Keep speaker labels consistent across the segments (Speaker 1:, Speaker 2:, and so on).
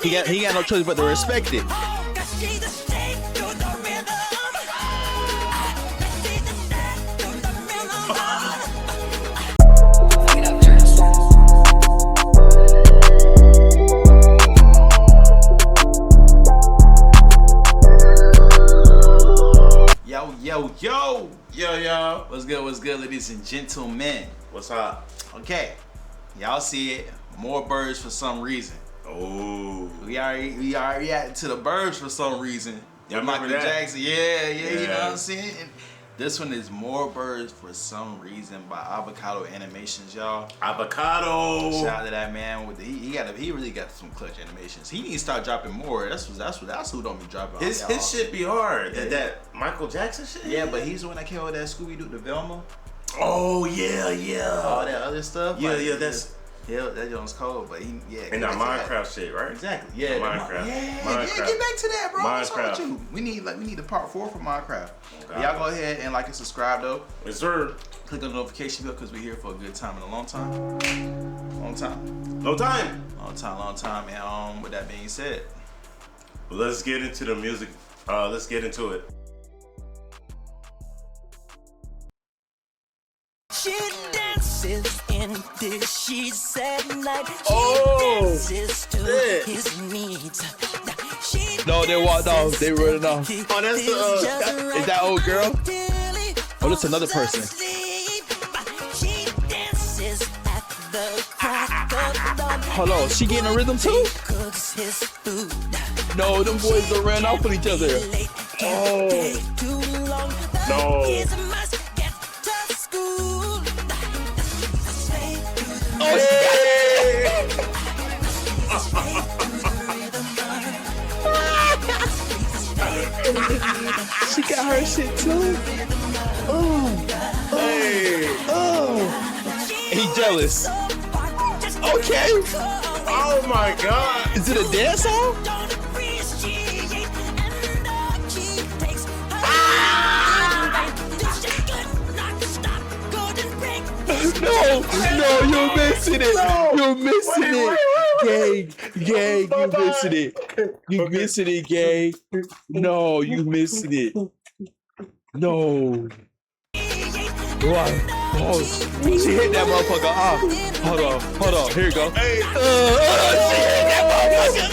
Speaker 1: He got no choice but to respect it.
Speaker 2: Yo.
Speaker 1: What's good, ladies and gentlemen?
Speaker 2: What's up?
Speaker 1: Okay, y'all see it. More birds for some reason.
Speaker 2: Oh.
Speaker 1: We already reacted to the birds for some reason.
Speaker 2: Y'all
Speaker 1: Michael
Speaker 2: remember that?
Speaker 1: Jackson. Yeah, you know what I'm saying? And this one is More Birds for Some Reason by Avocado Animations, y'all.
Speaker 2: Avocado.
Speaker 1: Shout out to that man with he really got some clutch animations. He needs to start dropping more. That's who don't be dropping.
Speaker 2: His shit be hard.
Speaker 1: Yeah.
Speaker 2: That Michael Jackson shit.
Speaker 1: Yeah, but he's the one that came with that Scooby Doo, the Velma.
Speaker 2: Oh yeah.
Speaker 1: All that other stuff.
Speaker 2: Yeah,
Speaker 1: like,
Speaker 2: that's.
Speaker 1: Yeah, that joint's cold, but
Speaker 2: And that Minecraft shit, right?
Speaker 1: Exactly. Yeah.
Speaker 2: Minecraft.
Speaker 1: Yeah,
Speaker 2: Minecraft.
Speaker 1: get back to that, bro. What's wrong with
Speaker 2: Minecraft.
Speaker 1: you? We need the part 4 for Minecraft.
Speaker 2: Okay.
Speaker 1: Y'all go ahead and like and subscribe though.
Speaker 2: Yes, sir.
Speaker 1: Click on the notification bell because we're here for a good time and a long time.
Speaker 2: No time.
Speaker 1: Long time. And with that being said,
Speaker 2: Let's get into the music. Let's get into it.
Speaker 3: She dances in the sheets at night.
Speaker 2: Oh,
Speaker 3: dances to
Speaker 2: shit.
Speaker 3: his needs.
Speaker 1: No, they walked off. They running off.
Speaker 2: Oh, that's the,
Speaker 1: is that old girl? Oh, that's another person.
Speaker 3: She dances at the crack of dawn.
Speaker 1: Hold on, she getting a rhythm too?
Speaker 3: Cooks his food.
Speaker 1: No, them boys don't run off with each other.
Speaker 3: Oh. Too long.
Speaker 2: No.
Speaker 3: Kids must get to school.
Speaker 1: She got her shit too. He jealous. Okay.
Speaker 2: Oh my God.
Speaker 1: Is it a dance song? No, you're missing it. You're missing it. Gang, you missing it. You missing it, gang. No, you missing it. No. What? Oh, she hit that motherfucker off. Hold on. Here you go. Hey. She hit that motherfucker.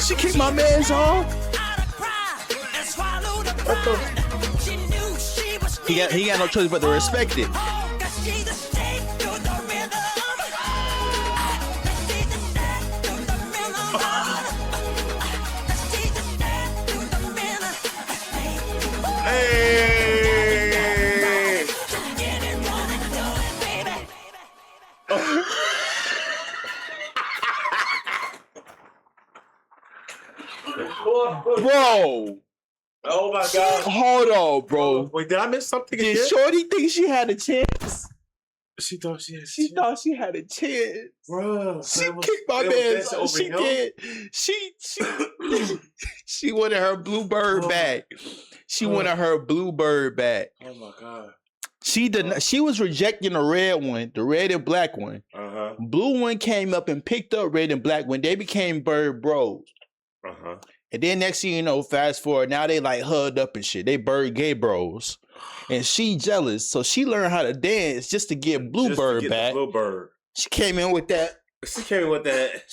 Speaker 1: She kicked my man's off. He got no choice but to respect it. Bro.
Speaker 2: Oh my God.
Speaker 1: Hold on, bro.
Speaker 2: Wait, did I miss something
Speaker 1: Did
Speaker 2: again?
Speaker 1: Shorty think she had a chance?
Speaker 2: She thought she had.
Speaker 1: She thought she had a chance.
Speaker 2: Bro,
Speaker 1: She kicked my man's off. She did. She wanted her bluebird back. She wanted her bluebird back.
Speaker 2: Oh my God.
Speaker 1: She did not, she was rejecting the red one, the red and black one.
Speaker 2: Uh-huh.
Speaker 1: Blue one came up and picked up red and black one. They became bird bros.
Speaker 2: Uh-huh.
Speaker 1: And then next thing you know, fast forward, now they like hugged up and shit. They bird gay bros. And she jealous. So she learned how to dance just to get Bluebird back.
Speaker 2: Bluebird.
Speaker 1: She came in with that.
Speaker 2: She came in with that.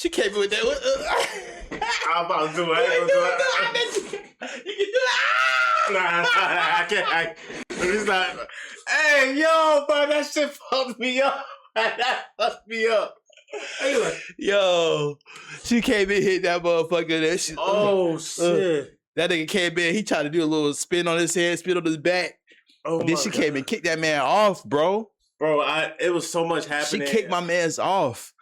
Speaker 2: I'm about to do it.
Speaker 1: You can do it.
Speaker 2: Nah, I can't. It's not. Hey, yo, bro, that shit fucked me up. That fucked me up. Anyway.
Speaker 1: Yo, she came in, hit that motherfucker. That shit.
Speaker 2: Shit.
Speaker 1: That nigga came in, he tried to do a little spin on his head, spin on his back.
Speaker 2: Oh,
Speaker 1: then she came and kicked that man off, bro.
Speaker 2: Bro, it was so much happening.
Speaker 1: She kicked my man's off.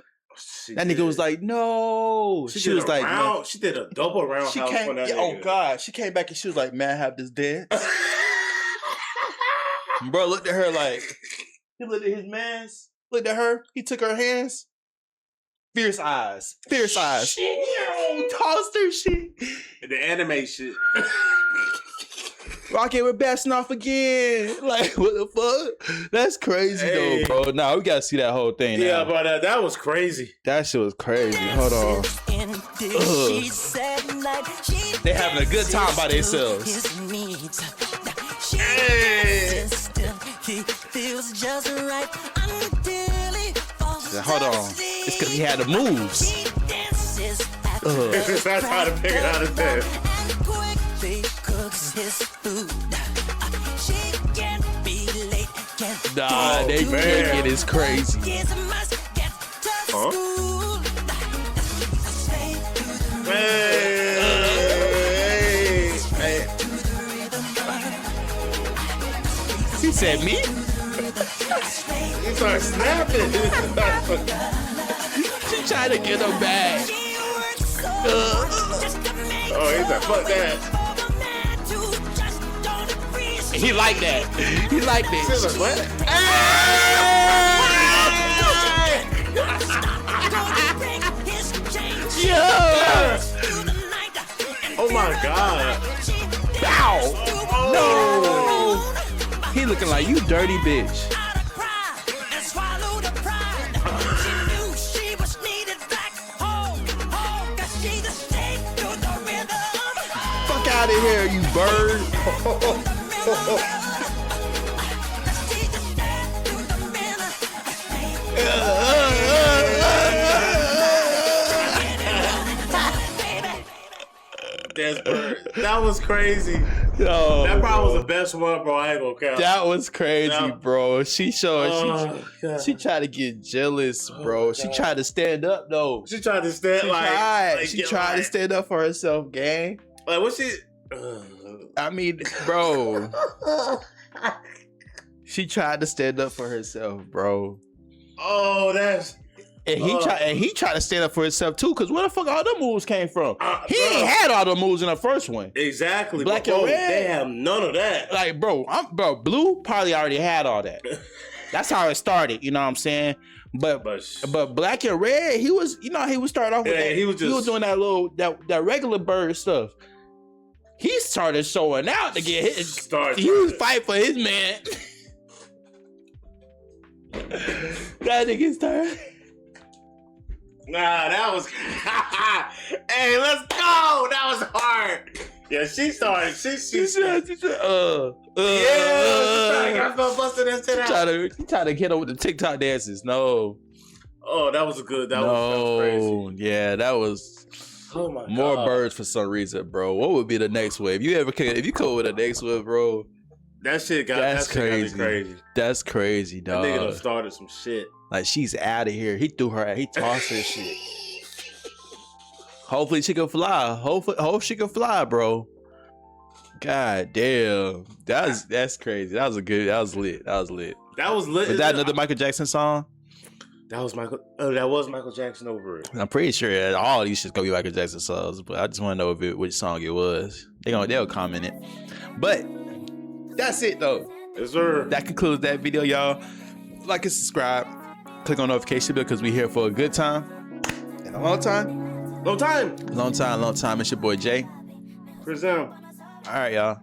Speaker 1: That nigga was like, no. She was like,
Speaker 2: man. She did a double roundhouse
Speaker 1: on
Speaker 2: that nigga.
Speaker 1: Oh, God. She came back and she was like, man, I have this dance. Bro looked at her like, he looked at his man's, looked at her, he took her hands. Fierce eyes. Yo, tossed her shit.
Speaker 2: The anime shit.
Speaker 1: Rocket, we're blasting off again. Like, what the fuck? That's crazy though, bro. Nah, we gotta see that whole thing.
Speaker 2: Yeah,
Speaker 1: now.
Speaker 2: but that was crazy.
Speaker 1: That shit was crazy. Hold on. They having a good time by themselves.
Speaker 2: Hey.
Speaker 1: Hold on. It's because he had the moves.
Speaker 2: That's how to figure out his dance.
Speaker 1: Nah, they making it is crazy.
Speaker 2: Huh? Hey.
Speaker 1: He said me?
Speaker 2: He started snapping.
Speaker 1: She tried to get him back.
Speaker 2: Oh, he's like, fuck that.
Speaker 1: He like that. He like that.
Speaker 2: He's like, what?
Speaker 1: Yeah.
Speaker 2: Oh my God.
Speaker 1: Bow. No. He looking like you dirty bitch. Fuck out of here, you bird.
Speaker 2: That was crazy.
Speaker 1: Yo,
Speaker 2: that probably was the best one, bro. I ain't gonna count.
Speaker 1: That was crazy, bro. She showed she tried to get jealous, bro. She tried to stand up though.
Speaker 2: She tried to stand
Speaker 1: she tried to stand up for herself, gang.
Speaker 2: Like what she
Speaker 1: I mean, bro. She tried to stand up for herself, bro.
Speaker 2: Oh, that's
Speaker 1: and he tried to stand up for himself too, cause where the fuck all the moves came from? He
Speaker 2: bro.
Speaker 1: ain't had all the moves in the first one.
Speaker 2: Exactly.
Speaker 1: Black and red.
Speaker 2: They have none of that.
Speaker 1: Like, bro, Blue probably already had all that. That's how it started, you know what I'm saying? But Black and Red, he was starting off with that. He was doing that little that regular bird stuff. He started showing out to get his. He was fighting for his man. That nigga started.
Speaker 2: Nah, that was. Hey, let's go. That was hard. Yeah, she started. She trying to
Speaker 1: get her with the TikTok dances. No.
Speaker 2: Oh, that was good. That was crazy.
Speaker 1: Yeah, that was.
Speaker 2: Oh my God.
Speaker 1: More birds for some reason, bro. What would be the next wave? If you come with the next wave, bro.
Speaker 2: That's crazy.
Speaker 1: That's crazy, dog.
Speaker 2: That nigga done started some shit.
Speaker 1: Like, she's out of here. He threw her. He tossed her shit. Hopefully she can fly. Hope she can fly, bro. God damn. That's crazy. That was lit.
Speaker 2: That was lit.
Speaker 1: Was that another Michael Jackson song?
Speaker 2: That was Michael. Oh, that was Michael Jackson over it.
Speaker 1: I'm pretty sure all these shit's gonna be Michael Jackson songs, but I just want to know which song it was. They'll comment it. But that's it though.
Speaker 2: Yes, sir.
Speaker 1: That concludes that video, y'all. Like and subscribe. Click on notification bell because we here for a good time and a long time.
Speaker 2: Long time.
Speaker 1: Long time. It's your boy Jay.
Speaker 2: Chris down.
Speaker 1: All right, y'all.